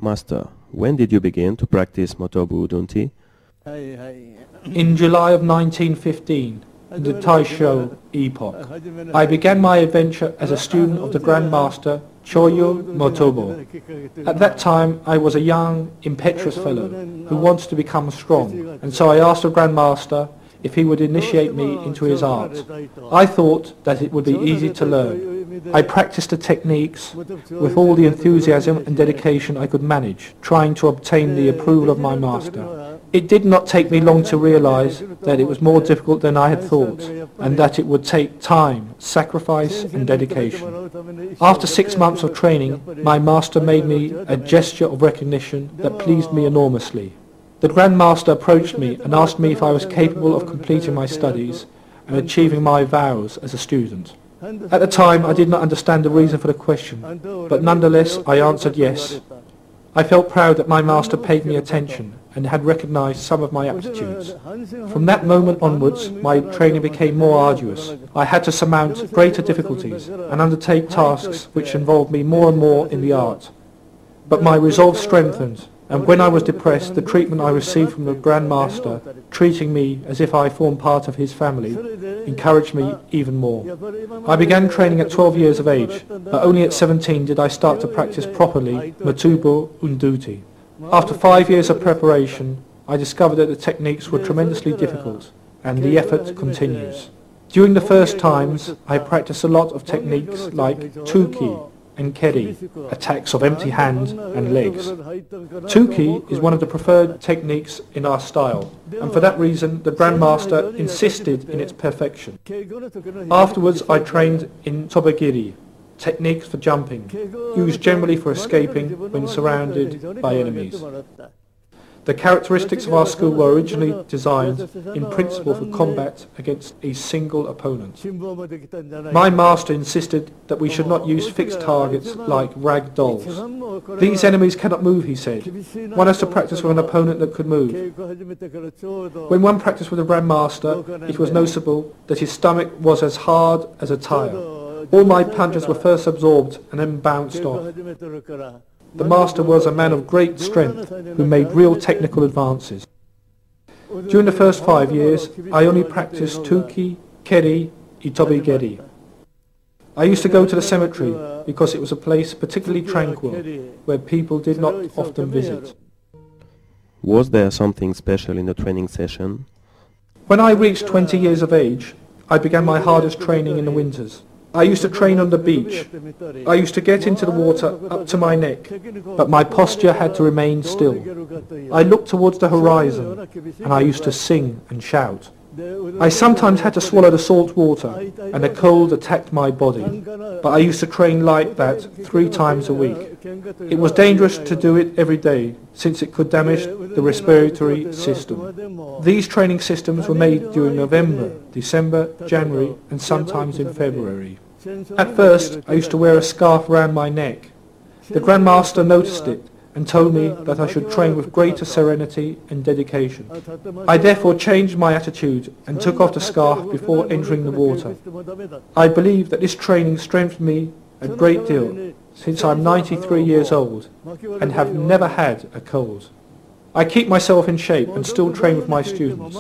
Master, when did you begin to practice Motobu Udunti? In July of 1915, the Taisho epoch, I began my adventure as a student of the Grand Master Choyo Motobo. At that time, I was a young, impetuous fellow who wanted to become strong, and so I asked the Grand Master if he would initiate me into his art. I thought that it would be easy to learn. I practiced the techniques with all the enthusiasm and dedication I could manage, trying to obtain the approval of my master. It did not take me long to realize that it was more difficult than I had thought, and that it would take time, sacrifice and dedication. After 6 months of training, my master made me a gesture of recognition that pleased me enormously. The Grand Master approached me and asked me if I was capable of completing my studies and achieving my vows as a student. At the time I did not understand the reason for the question, but nonetheless I answered yes. I felt proud that my master paid me attention and had recognized some of my aptitudes. From that moment onwards, my training became more arduous. I had to surmount greater difficulties and undertake tasks which involved me more and more in the art. But my resolve strengthened, and when I was depressed, the treatment I received from the Grand Master, treating me as if I formed part of his family, encouraged me even more. I began training at 12 years of age, but only at 17 did I start to practice properly Motobu Udunti. After 5 years of preparation, I discovered that the techniques were tremendously difficult, and the effort continues. During the first times, I practiced a lot of techniques like Tuki and Keri, attacks of empty hand and legs. Tuki is one of the preferred techniques in our style, and for that reason the Grand Master insisted in its perfection. Afterwards I trained in Tobagiri, techniques for jumping, used generally for escaping when surrounded by enemies. The characteristics of our school were originally designed in principle for combat against a single opponent. My master insisted that we should not use fixed targets like rag dolls. These enemies cannot move, he said. One has to practice with an opponent that could move. When one practiced with the Grand Master, it was noticeable that his stomach was as hard as a tire. All my punches were first absorbed and then bounced off. The master was a man of great strength who made real technical advances. During the first 5 years, I only practiced Tuki, Keri, Itobigeri. I used to go to the cemetery because it was a place particularly tranquil, where people did not often visit. Was there something special in the training session? When I reached 20 years of age, I began my hardest training in the winters. I used to train on the beach. I used to get into the water up to my neck, but my posture had to remain still. I looked towards the horizon, and I used to sing and shout. I sometimes had to swallow the salt water, and the cold attacked my body, but I used to train like that 3 times a week. It was dangerous to do it every day, since it could damage the respiratory system. These training systems were made during November, December, January, and sometimes in February. At first, I used to wear a scarf around my neck. The Grand Master noticed it and told me that I should train with greater serenity and dedication. I therefore changed my attitude and took off the scarf before entering the water. I believe that this training strengthened me a great deal, since I am 93 years old and have never had a cold. I keep myself in shape and still train with my students.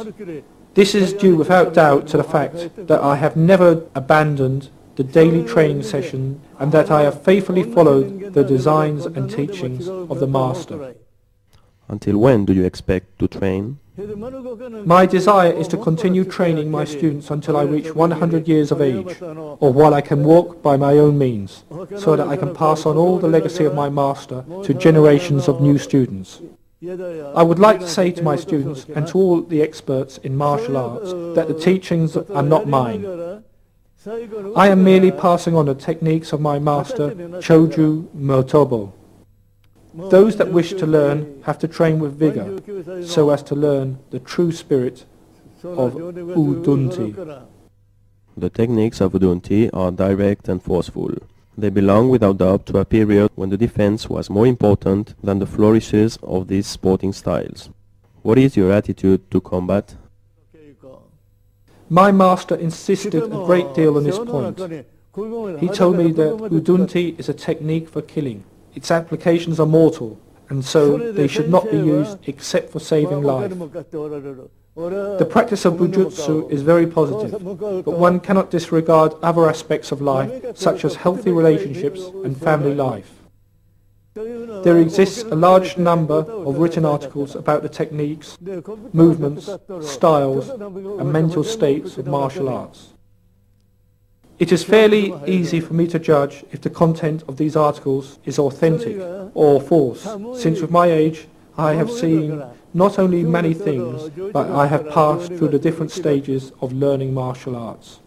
This is due without doubt to the fact that I have never abandoned the daily training session, and that I have faithfully followed the designs and teachings of the Master. Until when do you expect to train? My desire is to continue training my students until I reach 100 years of age, or while I can walk by my own means, so that I can pass on all the legacy of my Master to generations of new students. I would like to say to my students and to all the experts in martial arts that the teachings are not mine. I am merely passing on the techniques of my master, Choju Motobo. Those that wish to learn have to train with vigor, so as to learn the true spirit of Udunti. The techniques of Udunti are direct and forceful. They belong without doubt to a period when the defense was more important than the flourishes of these sporting styles. What is your attitude to combat? My master insisted a great deal on this point. He told me that Udunti is a technique for killing. Its applications are mortal, and so they should not be used except for saving life. The practice of bujutsu is very positive, but one cannot disregard other aspects of life, such as healthy relationships and family life. There exists a large number of written articles about the techniques, movements, styles, and mental states of martial arts. It is fairly easy for me to judge if the content of these articles is authentic or false, since with my age I have seen not only many things, but I have passed through the different stages of learning martial arts.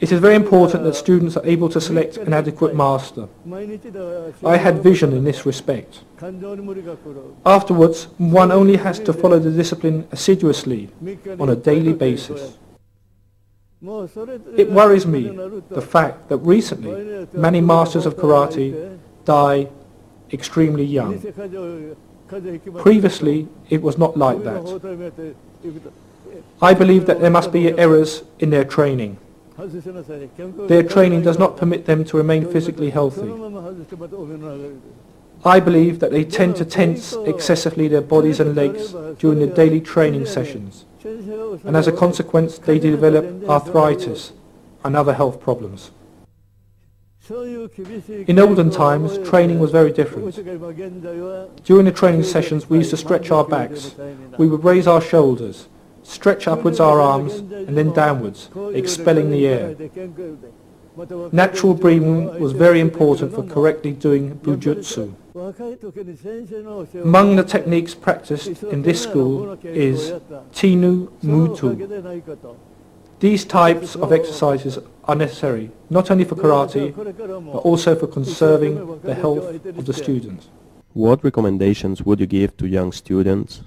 It is very important that students are able to select an adequate master. I had vision in this respect. Afterwards, one only has to follow the discipline assiduously on a daily basis. It worries me, the fact that recently many masters of karate die extremely young. Previously, it was not like that. I believe that there must be errors in their training. Their training does not permit them to remain physically healthy. I believe that they tend to tense excessively their bodies and legs during the daily training sessions, and as a consequence they develop arthritis and other health problems. In olden times, training was very different. During the training sessions we used to stretch our backs. We would raise our shoulders, stretch upwards our arms and then downwards, expelling the air. Natural breathing was very important for correctly doing bujutsu. Among the techniques practiced in this school is Tinu Mutu. These types of exercises are necessary not only for karate, but also for conserving the health of the students. What recommendations would you give to young students?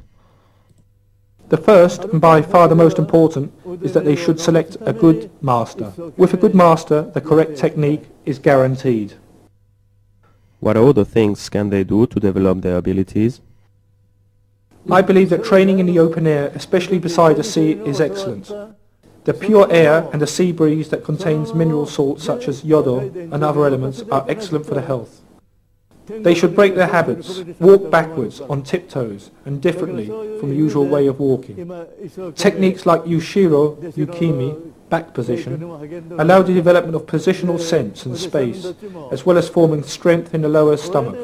The first, and by far the most important, is that they should select a good master. With a good master, the correct technique is guaranteed. What other things can they do to develop their abilities? I believe that training in the open air, especially beside the sea, is excellent. The pure air and the sea breeze that contains mineral salts such as yodo and other elements are excellent for the health. They should break their habits, walk backwards on tiptoes and differently from the usual way of walking. Techniques like Ushiro, Yukimi, back position, allow the development of positional sense and space, as well as forming strength in the lower stomach.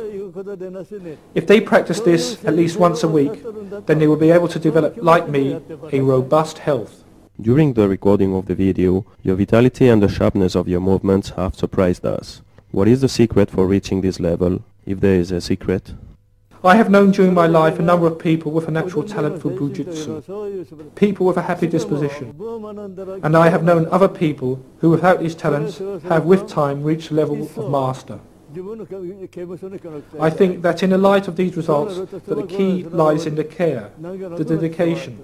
If they practice this at least once a week, then they will be able to develop, like me, a robust health. During the recording of the video, your vitality and the sharpness of your movements have surprised us. What is the secret for reaching this level, if there is a secret? I have known during my life a number of people with a natural talent for bujutsu, people with a happy disposition, and I have known other people who without these talents have with time reached the level of master. I think that in the light of these results that the key lies in the care, the dedication,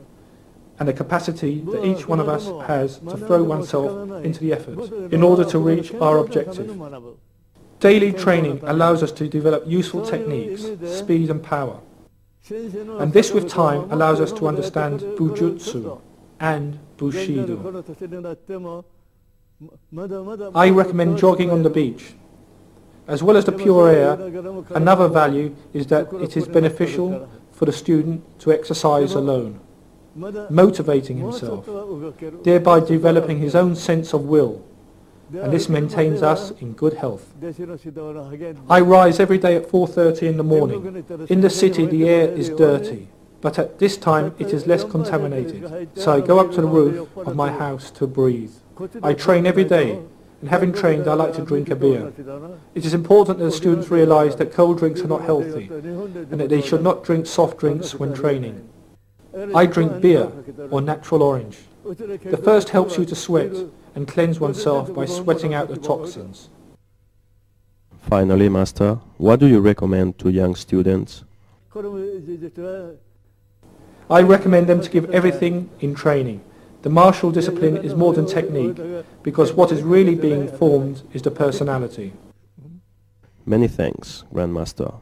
and the capacity that each one of us has to throw oneself into the effort in order to reach our objective. Daily training allows us to develop useful techniques, speed and power. And this with time allows us to understand bujutsu and bushido. I recommend jogging on the beach. As well as the pure air, another value is that it is beneficial for the student to exercise alone, motivating himself, thereby developing his own sense of will, and this maintains us in good health. I rise every day at 4:30 in the morning. In the city the air is dirty, but at this time it is less contaminated, so I go up to the roof of my house to breathe. I train every day, and having trained I like to drink a beer. It is important that the students realize that cold drinks are not healthy, and that they should not drink soft drinks when training. I drink beer or natural orange. The first helps you to sweat and cleanse oneself by sweating out the toxins. Finally, Master, what do you recommend to young students? I recommend them to give everything in training. The martial discipline is more than technique, because what is really being formed is the personality. Many thanks, Grandmaster.